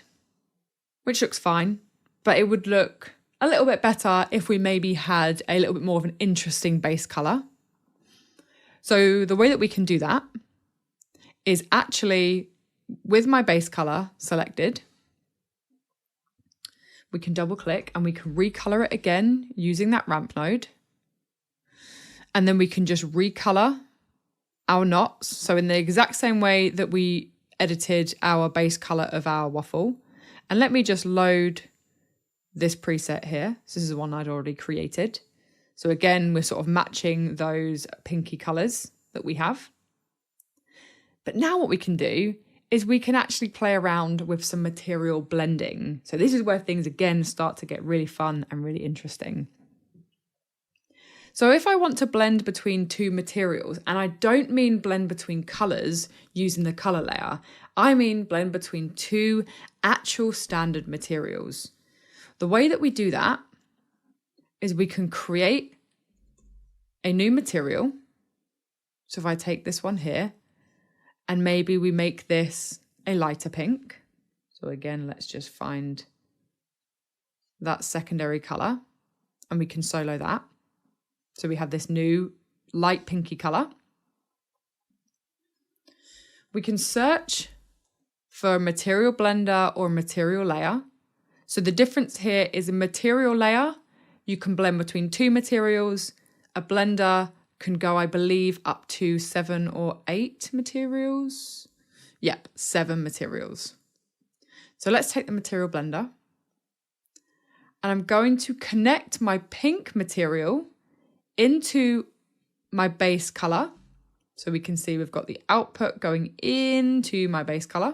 S2: which looks fine, but it would look a little bit better if we maybe had a little bit more of an interesting base color. So the way that we can do that is actually with my base color selected, we can double click and we can recolor it again using that ramp node. And then we can just recolor our knots. So in the exact same way that we edited our base color of our waffle. And let me just load this preset here. So this is the one I'd already created. So again, we're sort of matching those pinky colors that we have. But now what we can do is we can actually play around with some material blending. So this is where things again start to get really fun and really interesting. So if I want to blend between two materials, and I don't mean blend between colors using the color layer, I mean blend between two actual standard materials. The way that we do that is we can create a new material. So if I take this one here, and maybe we make this a lighter pink. So again, let's just find that secondary color, and we can solo that. So we have this new light pinky color. We can search for a material blender or a material layer. So the difference here is a material layer, you can blend between two materials. A blender can go, I believe, up to 7 or 8 materials. Yep, 7 materials. So let's take the material blender. And I'm going to connect my pink material into my base color. So we can see we've got the output going into my base color.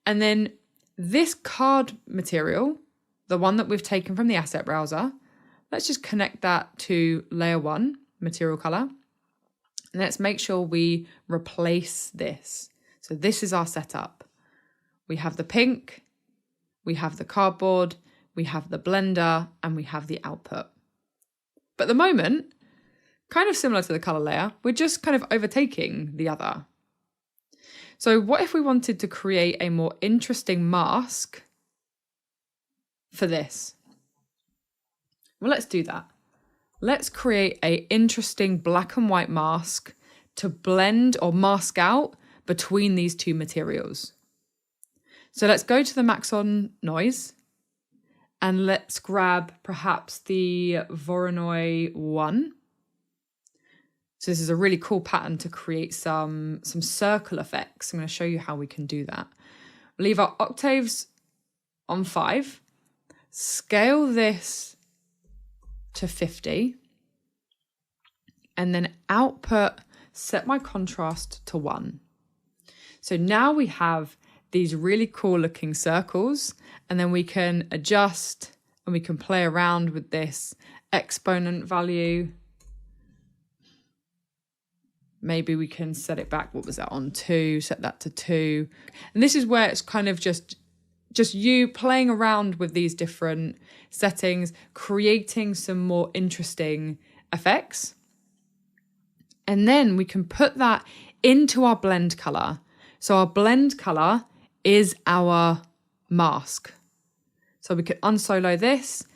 S2: And then this card material, the one that we've taken from the asset browser, let's just connect that to layer 1, material color. And let's make sure we replace this. So this is our setup. We have the pink, we have the cardboard, we have the blender, and we have the output. But at the moment, kind of similar to the color layer, we're just kind of overtaking the other. So what if we wanted to create a more interesting mask for this? Well, let's do that. Let's create an interesting black and white mask to blend or mask out between these two materials. So let's go to the Maxon noise and let's grab perhaps the Voronoi 1. So this is a really cool pattern to create some circle effects. I'm going to show you how we can do that. Leave our octaves on 5. Scale this to 50. And then output, set my contrast to 1. So now we have these really cool looking circles, and then we can adjust and we can play around with this exponent value. Maybe we can set it back, what was that, on 2, set that to 2. And this is where it's kind of just you playing around with these different settings, creating some more interesting effects. And then we can put that into our blend color. So our blend color is our mask. So we can unsolo this,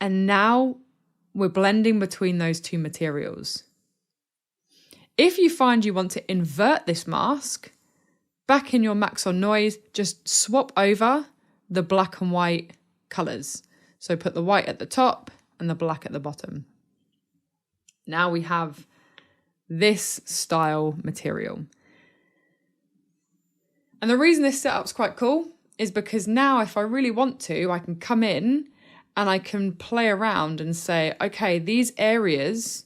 S2: and now we're blending between those two materials. If you find you want to invert this mask, back in your Maxon noise, just swap over the black and white colors. So put the white at the top and the black at the bottom. Now we have this style material. And the reason this setup's quite cool is because now if I really want to, I can come in and I can play around and say, okay, these areas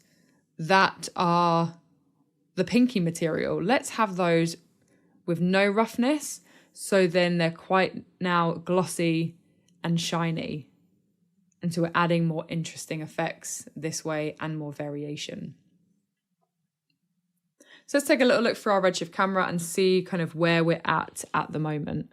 S2: that are the pinky material, let's have those with no roughness. So then they're quite now glossy and shiny. And so we're adding more interesting effects this way and more variation. So let's take a little look through our Redshift camera and see kind of where we're at the moment.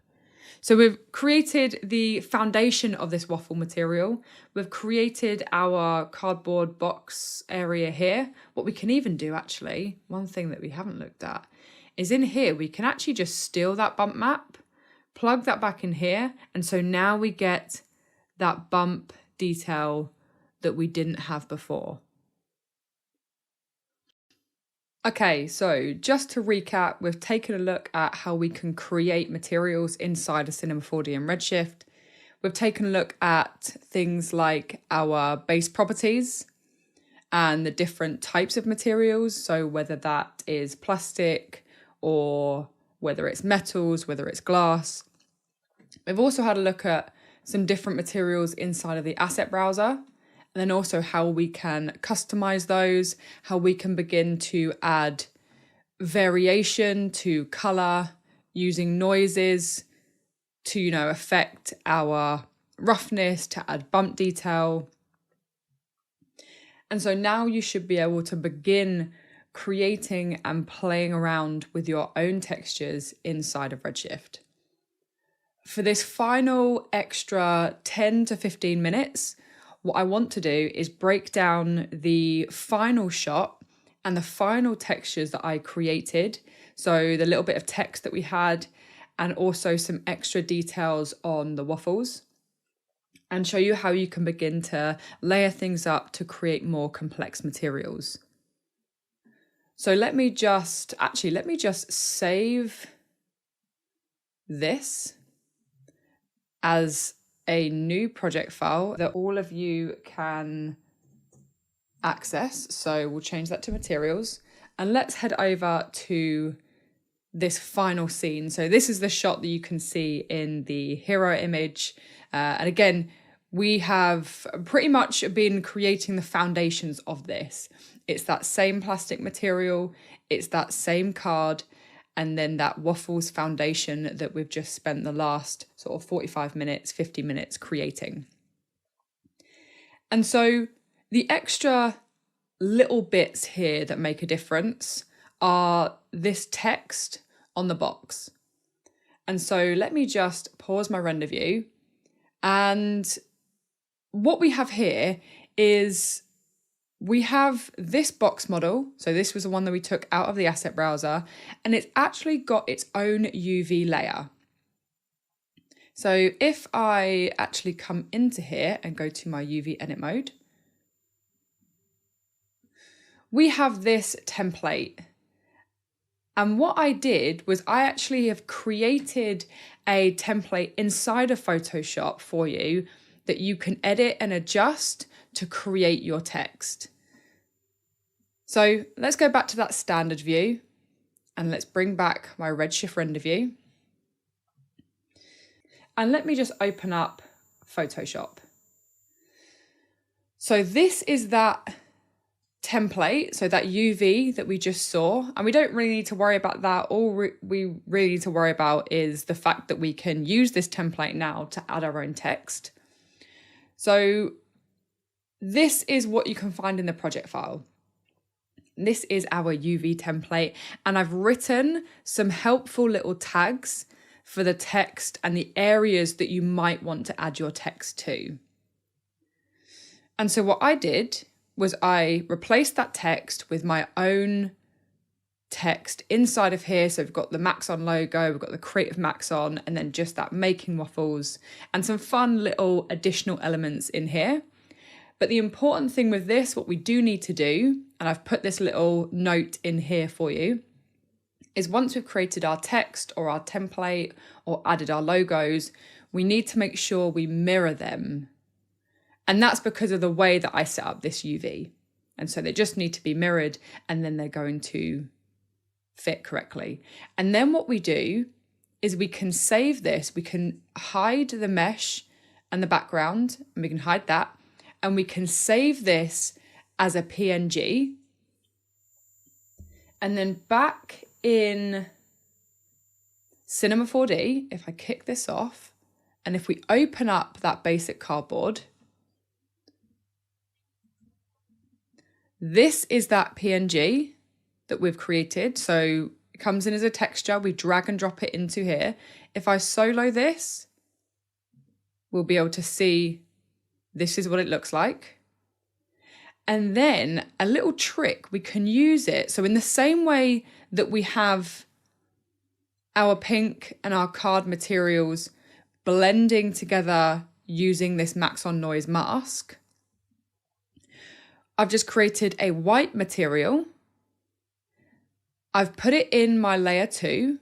S2: So we've created the foundation of this waffle material. We've created our cardboard box area here. What we can even do actually, one thing that we haven't looked at, is in here we can actually just steal that bump map, plug that back in here, and so now we get that bump detail that we didn't have before. Okay, so just to recap, we've taken a look at how we can create materials inside of Cinema 4D and Redshift. We've taken a look at things like our base properties and the different types of materials. So whether that is plastic or whether it's metals, whether it's glass. We've also had a look at some different materials inside of the asset browser. And then also how we can customize those, how we can begin to add variation to color using noises to, affect our roughness, to add bump detail. And so now you should be able to begin creating and playing around with your own textures inside of Redshift. For this final extra 10 to 15 minutes, what I want to do is break down the final shot and the final textures that I created. So the little bit of text that we had, and also some extra details on the waffles, and show you how you can begin to layer things up to create more complex materials. So let me just save this as a new project file that all of you can access. So we'll change that to materials, and let's head over to this final scene. So this is the shot that you can see in the hero image. And again, we have pretty much been creating the foundations of this. It's that same plastic material, it's that same card, and then that Waffles foundation that we've just spent the last sort of 45 minutes, 50 minutes creating. And so the extra little bits here that make a difference are this text on the box. And so let me just pause my render view. And what we have here is we have this box model. So this was the one that we took out of the asset browser, and it's actually got its own UV layer. So if I actually come into here and go to my UV edit mode, we have this template. And what I did was I actually have created a template inside of Photoshop for you that you can edit and adjust to create your text. So let's go back to that standard view, and let's bring back my Redshift render view. And let me just open up Photoshop. So this is that template, so that UV that we just saw, and we don't really need to worry about that. All we really need to worry about is the fact that we can use this template now to add our own text. So this is what you can find in the project file. This is our UV template, and I've written some helpful little tags for the text and the areas that you might want to add your text to. And so what I did was I replaced that text with my own text inside of here. So we've got the Maxon logo, we've got the creative Maxon, and then just that making waffles and some fun little additional elements in here. But the important thing with this, what we do need to do, and I've put this little note in here for you, is once we've created our text or our template or added our logos, we need to make sure we mirror them. And that's because of the way that I set up this UV. And so they just need to be mirrored, and then they're going to fit correctly. And then what we do is we can save this. We can hide the mesh and the background, and we can hide that. And we can save this as a PNG. And then back in Cinema 4D, if I kick this off, and if we open up that basic cardboard, this is that PNG that we've created. So it comes in as a texture. We drag and drop it into here. If I solo this, we'll be able to see this is what it looks like. And then a little trick, we can use it. So in the same way that we have our pink and our card materials blending together using this Maxon noise mask, I've just created a white material. I've put it in my layer 2,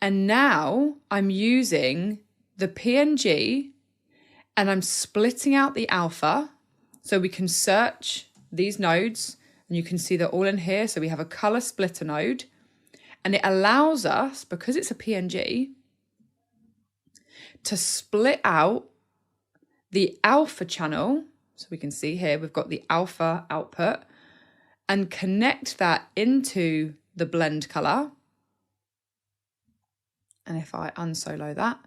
S2: and now I'm using the PNG and I'm splitting out the alpha so we can search these nodes, and you can see they're all in here. So we have a color splitter node, and it allows us, because it's a PNG, to split out the alpha channel. So we can see here, we've got the alpha output, and connect that into the blend color. And if I unsolo that,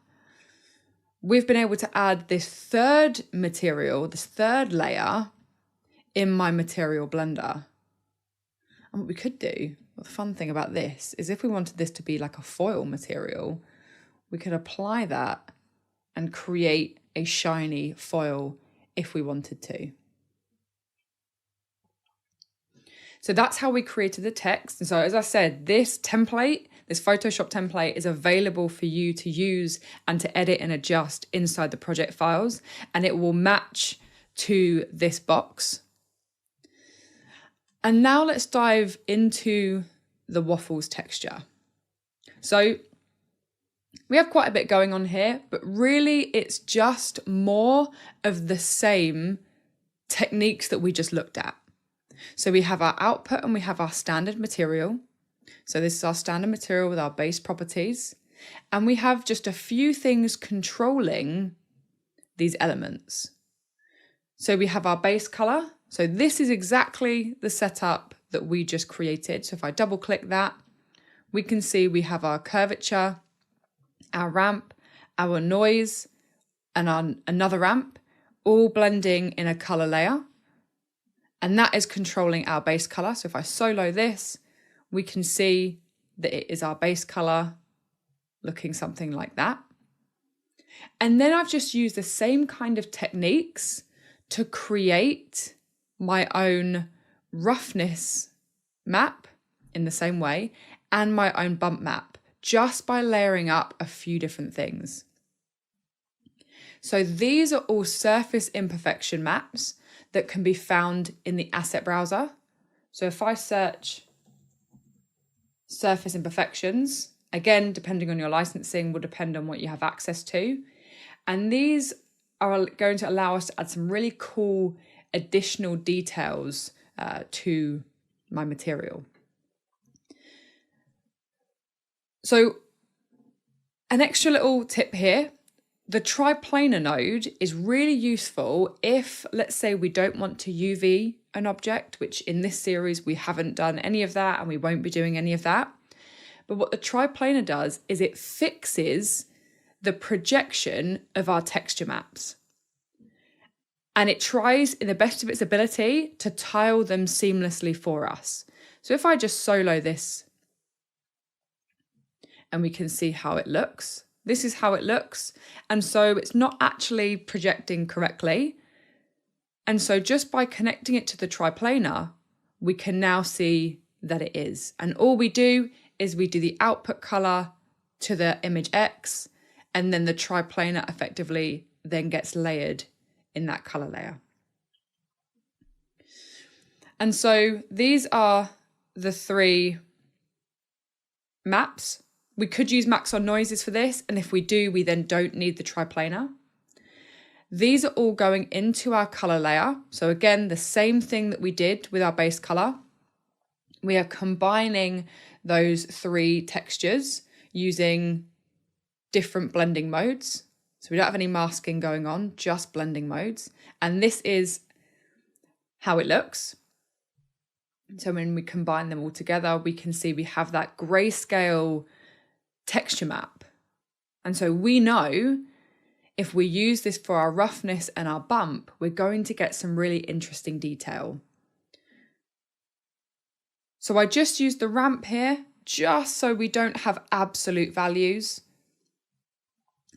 S2: we've been able to add this third material, this third layer in my material blender. And what we could do, well, the fun thing about this is if we wanted this to be like a foil material, we could apply that and create a shiny foil if we wanted to. So that's how we created the text. And so as I said, this template, this Photoshop template is available for you to use and to edit and adjust inside the project files, and it will match to this box. And now let's dive into the waffles texture. So we have quite a bit going on here, but really it's just more of the same techniques that we just looked at. So we have our output and we have our standard material. So this is our standard material with our base properties. And we have just a few things controlling these elements. So we have our base color. So this is exactly the setup that we just created. So if I double click that, we can see we have our curvature, our ramp, our noise, and another ramp, all blending in a color layer. And that is controlling our base color. So if I solo this, we can see that it is our base color looking something like that. And then I've just used the same kind of techniques to create my own roughness map in the same way and my own bump map, just by layering up a few different things. So these are all surface imperfection maps that can be found in the asset browser. So if I search surface imperfections, again, depending on your licensing, will depend on what you have access to. And these are going to allow us to add some really cool additional details to my material. So an extra little tip here, the triplanar node is really useful if, let's say, we don't want to UV an object, which in this series we haven't done any of that and we won't be doing any of that. But what the triplanar does is it fixes the projection of our texture maps. And it tries, in the best of its ability, to tile them seamlessly for us. So if I just solo this, and we can see how it looks. This is how it looks. And so it's not actually projecting correctly. And so just by connecting it to the triplanar, we can now see that it is. And all we do is we do the output color to the image X, and then the triplanar effectively then gets layered in that color layer. And so these are the three maps. We could use Maxon noises for this, and if we do, we then don't need the triplanar. These are all going into our color layer. So again, the same thing that we did with our base color. We are combining those three textures using different blending modes. So we don't have any masking going on, just blending modes. And this is how it looks. So when we combine them all together, we can see we have that grayscale texture map. And so we know if we use this for our roughness and our bump, we're going to get some really interesting detail. So I just used the ramp here, just so we don't have absolute values.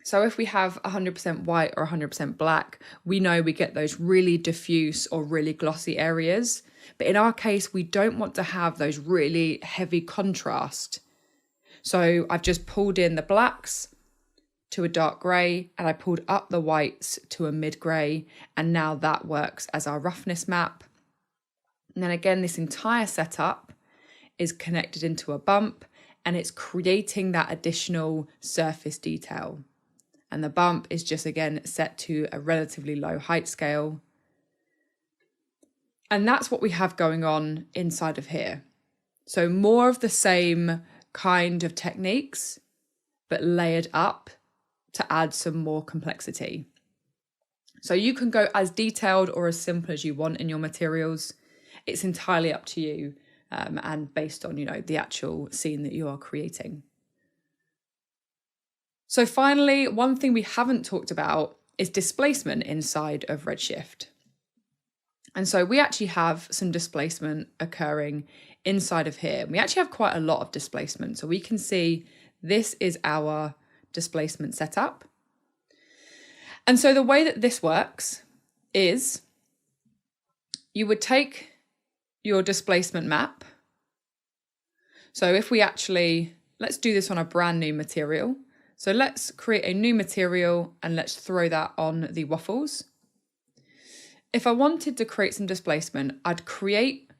S2: So if we have 100% white or 100% black, we know we get those really diffuse or really glossy areas. But in our case, we don't want to have those really heavy contrast. So I've just pulled in the blacks to a dark grey, and I pulled up the whites to a mid grey, and now that works as our roughness map. And then again, this entire setup is connected into a bump, and it's creating that additional surface detail. And the bump is just, again, set to a relatively low height scale. And that's what we have going on inside of here. So more of the same kind of techniques, but layered up to add some more complexity. So you can go as detailed or as simple as you want in your materials. It's entirely up to you and based on, the actual scene that you are creating. So finally, one thing we haven't talked about is displacement inside of Redshift. And so we actually have some displacement occurring inside of here. We actually have quite a lot of displacement. So we can see this is our displacement setup. And so the way that this works is you would take your displacement map. So if we actually, let's do this on a brand new material. So let's create a new material and let's throw that on the Waffles. If I wanted to create some displacement, I'd create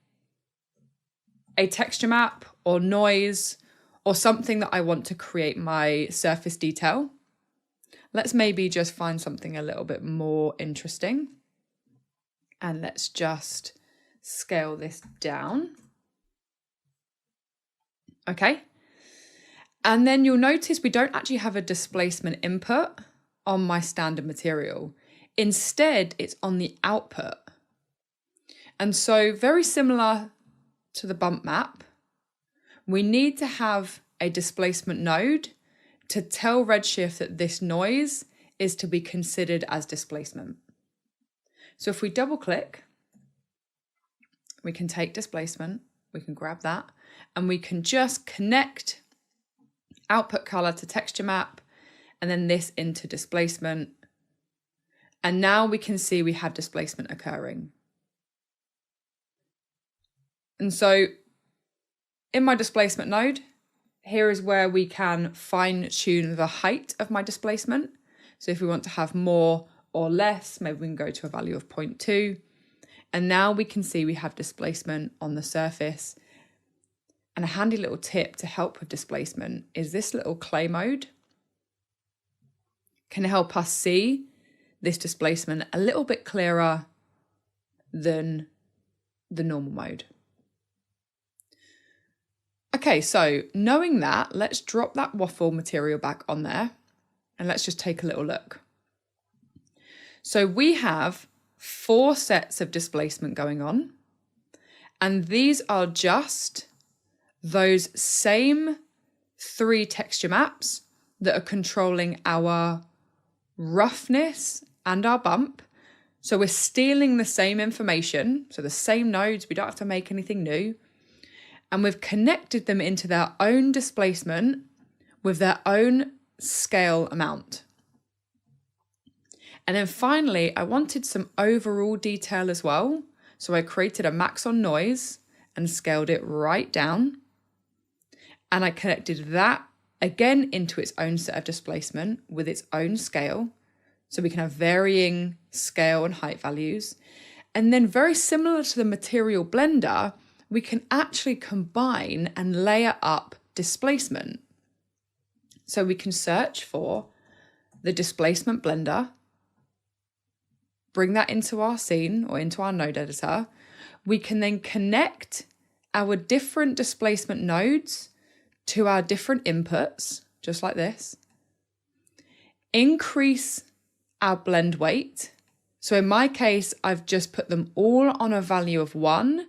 S2: a texture map or noise or something that I want to create my surface detail. Let's maybe just find something a little bit more interesting. And let's just scale this down. Okay. And then you'll notice we don't actually have a displacement input on my standard material. Instead, it's on the output. And so very similar to the bump map, we need to have a displacement node to tell Redshift that this noise is to be considered as displacement. So if we double click, we can take displacement, we can grab that, and we can just connect output color to texture map, and then this into displacement. And now we can see we have displacement occurring. And so in my displacement node, here is where we can fine tune the height of my displacement. So if we want to have more or less, maybe we can go to a value of 0.2. And now we can see we have displacement on the surface. And a handy little tip to help with displacement is this little clay mode can help us see this displacement a little bit clearer than the normal mode. Okay, so knowing that, let's drop that waffle material back on there and let's just take a little look. So we have 4 sets of displacement going on, and these are just those same 3 texture maps that are controlling our roughness and our bump. So we're stealing the same information, so the same nodes, we don't have to make anything new. And we've connected them into their own displacement with their own scale amount. And then finally, I wanted some overall detail as well. So I created a Maxon noise and scaled it right down. And I connected that again into its own set of displacement with its own scale. So we can have varying scale and height values. And then very similar to the material blender, we can actually combine and layer up displacement. So we can search for the displacement blender, bring that into our scene or into our node editor. We can then connect our different displacement nodes to our different inputs, just like this. Increase our blend weight. So in my case, I've just put them all on a value of 1.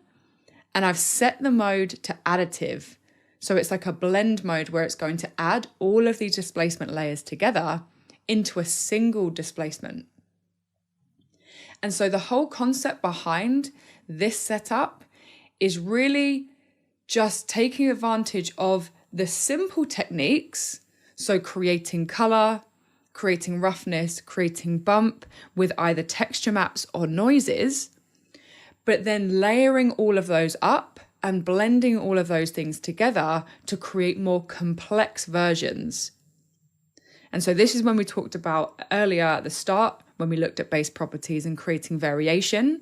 S2: And I've set the mode to additive. So it's like a blend mode where it's going to add all of these displacement layers together into a single displacement. And so the whole concept behind this setup is really just taking advantage of the simple techniques. So creating color, creating roughness, creating bump with either texture maps or noises, but then layering all of those up and blending all of those things together to create more complex versions. And so this is when we talked about earlier at the start, when we looked at base properties and creating variation.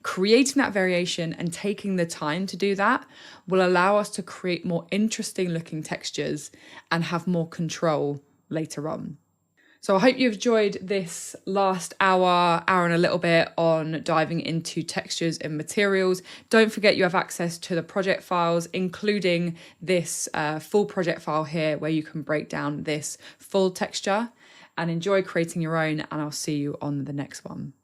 S2: Creating that variation and taking the time to do that will allow us to create more interesting looking textures and have more control later on. So I hope you've enjoyed this last hour and a little bit on diving into textures and materials. Don't forget you have access to the project files, including this full project file here where you can break down this full texture, and enjoy creating your own, and I'll see you on the next one.